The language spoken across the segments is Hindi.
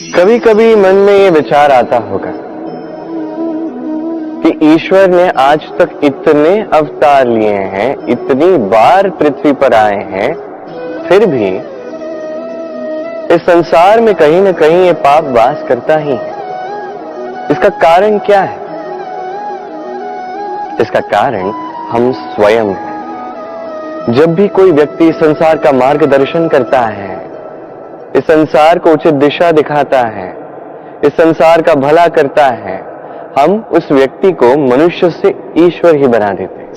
कभी कभी मन में ये विचार आता होगा कि ईश्वर ने आज तक इतने अवतार लिए हैं, इतनी बार पृथ्वी पर आए हैं, फिर भी इस संसार में कहीं न कहीं ये पाप वास करता ही है। इसका कारण क्या है? इसका कारण हम स्वयं हैं। जब भी कोई व्यक्ति इस संसार का मार्गदर्शन करता है, इस संसार को उचित दिशा दिखाता है, इस संसार का भला करता है, हम उस व्यक्ति को मनुष्य से ईश्वर ही बना देते हैं।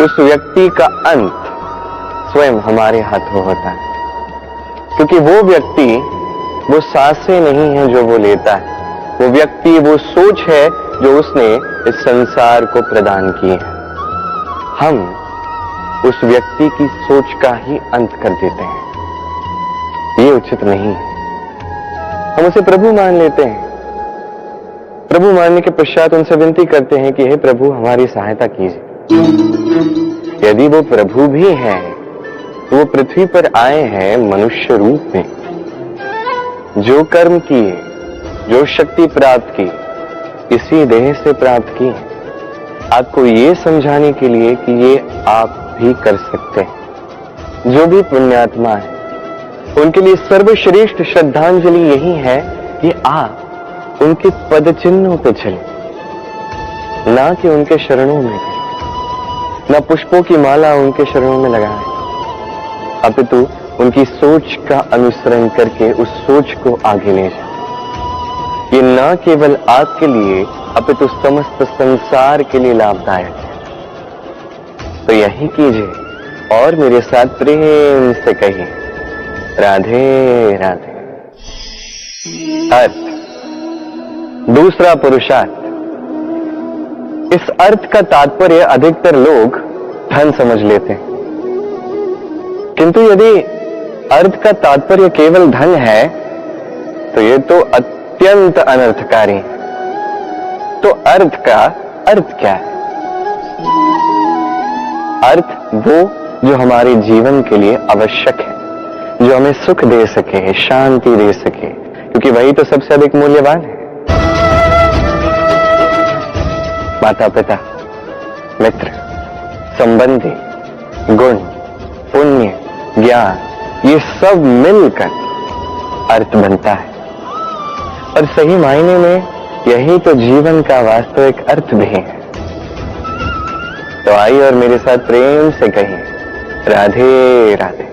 उस व्यक्ति का अंत स्वयं हमारे हाथों होता है, क्योंकि वो व्यक्ति वो सांसें नहीं है जो वो लेता है, वो व्यक्ति वो सोच है जो उसने इस संसार को प्रदान की है। हम उस व्यक्ति की सोच का ही अंत कर देते हैं। ये उचित नहीं है। हम उसे प्रभु मान लेते हैं। प्रभु मानने के पश्चात उनसे विनती करते हैं कि हे प्रभु, हमारी सहायता कीजिए। यदि वो प्रभु भी हैं, तो वो पृथ्वी पर आए हैं मनुष्य रूप में। जो कर्म किए, जो शक्ति प्राप्त की, इसी देह से प्राप्त की है, आपको ये समझाने के लिए कि ये आप भी कर सकते हैं। जो भी पुण्यात्मा है, उनके लिए सर्वश्रेष्ठ श्रद्धांजलि यही है कि आप उनके पद चिन्हों पे चलें, ना कि उनके शरणों में करें, ना पुष्पों की माला उनके शरणों में लगाएं, अपितु उनकी सोच का अनुसरण करके उस सोच को आगे ले जाएं। ये ना केवल आपके लिए अपितु समस्त संसार के लिए लाभदायक है। तो यही कीजिए और मेरे साथ प्रेम से कहिए, राधे राधे। अर्थ, दूसरा पुरुषार्थ। इस अर्थ का तात्पर्य अधिकतर लोग धन समझ लेते हैं, किंतु यदि अर्थ का तात्पर्य केवल धन है तो ये तो अत्यंत अनर्थकारी है। तो अर्थ का अर्थ क्या है? अर्थ वो जो हमारे जीवन के लिए आवश्यक है, जो हमें सुख दे सके, शांति दे सके, क्योंकि वही तो सबसे अधिक मूल्यवान है। माता पिता, मित्र, संबंधी, गुण, पुण्य, ज्ञान, ये सब मिलकर अर्थ बनता है। और सही मायने में यही तो जीवन का वास्तविक अर्थ भी है। तो आइए और मेरे साथ प्रेम से कहिए, राधे राधे।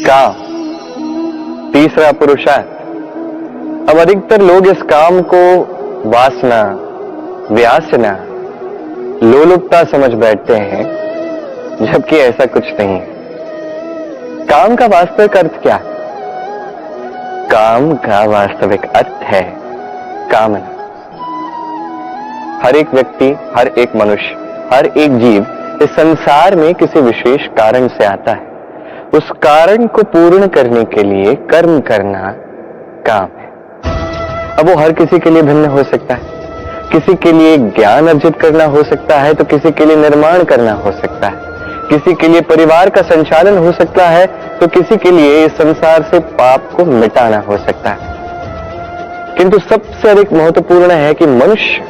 काम, तीसरा पुरुषार्थ। अब अधिकतर लोग इस काम को वासना, व्यासना, लोलुपता समझ बैठते हैं, जबकि ऐसा कुछ नहीं है। काम का वास्तविक अर्थ क्या है? काम का वास्तविक अर्थ है कामना। हर एक व्यक्ति, हर एक मनुष्य, हर एक जीव इस संसार में किसी विशेष कारण से आता है। उस कारण को पूर्ण करने के लिए कर्म करना काम है। अब वो हर किसी के लिए भिन्न हो सकता है। किसी के लिए ज्ञान अर्जित करना हो सकता है, तो किसी के लिए निर्माण करना हो सकता है। किसी के लिए परिवार का संचालन हो सकता है, तो किसी के लिए इस संसार से पाप को मिटाना हो सकता है। किंतु सबसे अधिक महत्वपूर्ण है कि मनुष्य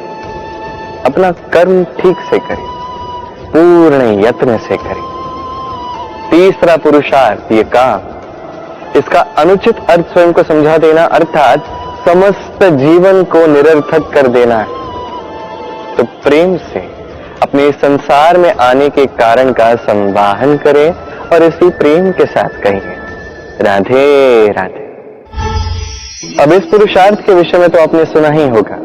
अपना कर्म ठीक से करे, पूर्ण यत्न से करे। तीसरा पुरुषार्थ ये काम। इसका अनुचित अर्थ स्वयं को समझा देना, अर्थात समस्त जीवन को निरर्थक कर देना है। तो प्रेम से अपने संसार में आने के कारण का संवाहन करें और इसी प्रेम के साथ कहिए, राधे राधे। अब इस पुरुषार्थ के विषय में तो आपने सुना ही होगा।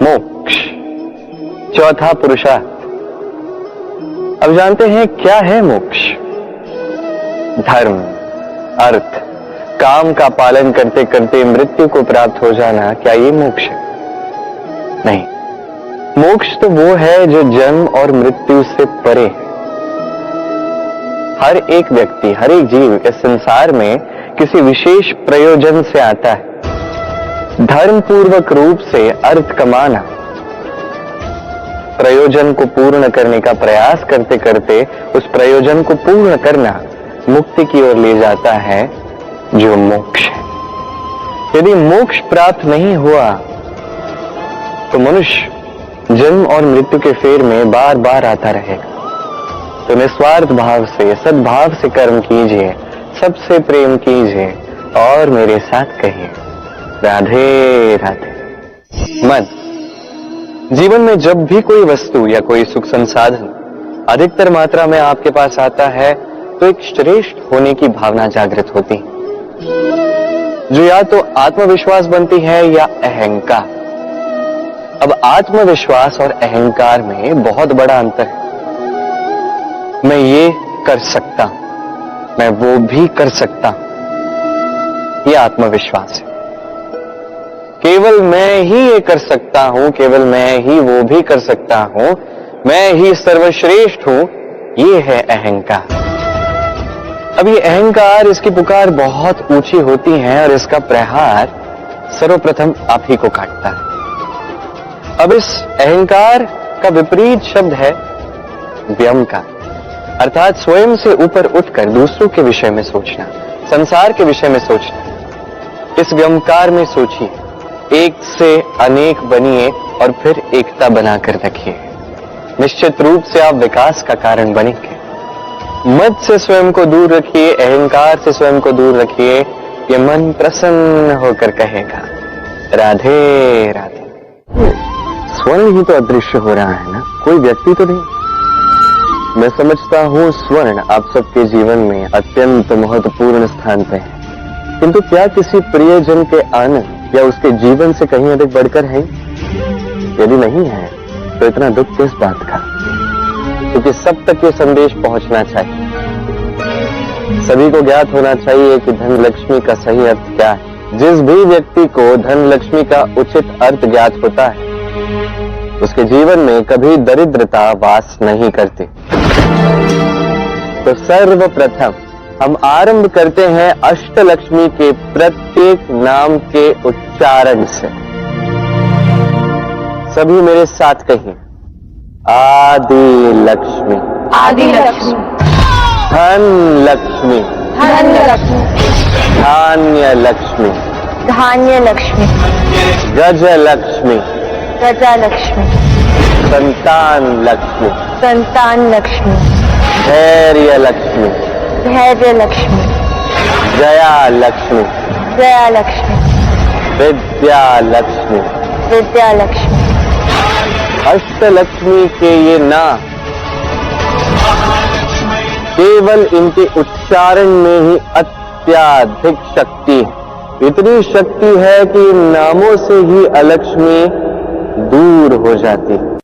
मोक्ष, चौथा पुरुषार्थ। अब जानते हैं क्या है मोक्ष? धर्म, अर्थ, काम का पालन करते करते मृत्यु को प्राप्त हो जाना, क्या ये मोक्ष है? नहीं। मोक्ष तो वो है जो जन्म और मृत्यु से परे है। हर एक व्यक्ति, हर एक जीव इस संसार में किसी विशेष प्रयोजन से आता है। धर्म पूर्वक रूप से अर्थ कमाना, प्रयोजन को पूर्ण करने का प्रयास करते करते उस प्रयोजन को पूर्ण करना, मुक्ति की ओर ले जाता है, जो मोक्ष है। यदि मोक्ष प्राप्त नहीं हुआ तो मनुष्य जन्म और मृत्यु के फेर में बार बार आता रहेगा। तो निस्वार्थ भाव से, सद्भाव से कर्म कीजिए, सबसे प्रेम कीजिए और मेरे साथ कहिए राधे राधे। मन, जीवन में जब भी कोई वस्तु या कोई सुख संसाधन अधिकतर मात्रा में आपके पास आता है तो एक श्रेष्ठ होने की भावना जागृत होती है, जो या तो आत्मविश्वास बनती है या अहंकार। अब आत्मविश्वास और अहंकार में बहुत बड़ा अंतर है। मैं ये कर सकता हूं, मैं वो भी कर सकता हूं, यह आत्मविश्वास है। केवल मैं ही ये कर सकता हूं, केवल मैं ही वो भी कर सकता हूं, मैं ही सर्वश्रेष्ठ हूं, ये है अहंकार। अब ये अहंकार, इसकी पुकार बहुत ऊंची होती है और इसका प्रहार सर्वप्रथम आप ही को काटता है। अब इस अहंकार का विपरीत शब्द है व्यंकार, अर्थात स्वयं से ऊपर उठकर दूसरों के विषय में सोचना, संसार के विषय में सोचना। इस व्यंकार में सोचिए, एक से अनेक बनिए और फिर एकता बनाकर रखिए। निश्चित रूप से आप विकास का कारण बनेंगे। मद से स्वयं को दूर रखिए, अहंकार से स्वयं को दूर रखिए। ये मन प्रसन्न होकर कहेगा राधे राधे। स्वर्ण ही तो अदृश्य हो रहा है ना, कोई व्यक्ति तो नहीं। मैं समझता हूं स्वर्ण आप सबके जीवन में अत्यंत महत्वपूर्ण स्थान पे है, किंतु क्या किसी प्रियजन के आनंद या उसके जीवन से कहीं अधिक बढ़कर है? यदि नहीं है तो इतना दुख किस बात का? क्योंकि सब तक ये संदेश पहुंचना चाहिए। सभी को ज्ञात होना चाहिए कि धन लक्ष्मी का सही अर्थ क्या है। जिस भी व्यक्ति को धन लक्ष्मी का उचित अर्थ ज्ञात होता है, उसके जीवन में कभी दरिद्रता वास नहीं करती। तो सर्वप्रथम हम आरंभ करते हैं अष्टलक्ष्मी के प्रत्येक नाम के उच्चारण से। सभी मेरे साथ कहिए, आदि लक्ष्मी, आदि लक्ष्मी, धन लक्ष्मी, धन लक्ष्मी, धान्य लक्ष्मी, धान्य लक्ष्मी, गज लक्ष्मी, प्रजा लक्ष्मी, संतान लक्ष्मी, संतान लक्ष्मी, धैर्य लक्ष्मी, धैर्य लक्ष्मी, जया लक्ष्मी, जया लक्ष्मी, विद्या लक्ष्मी। विद्या लक्ष्मी। अष्टलक्ष्मी के ये नाम केवल इनके उच्चारण में ही अत्याधिक शक्ति है। इतनी शक्ति है कि इन नामों से ही अलक्ष्मी दूर हो जाती है।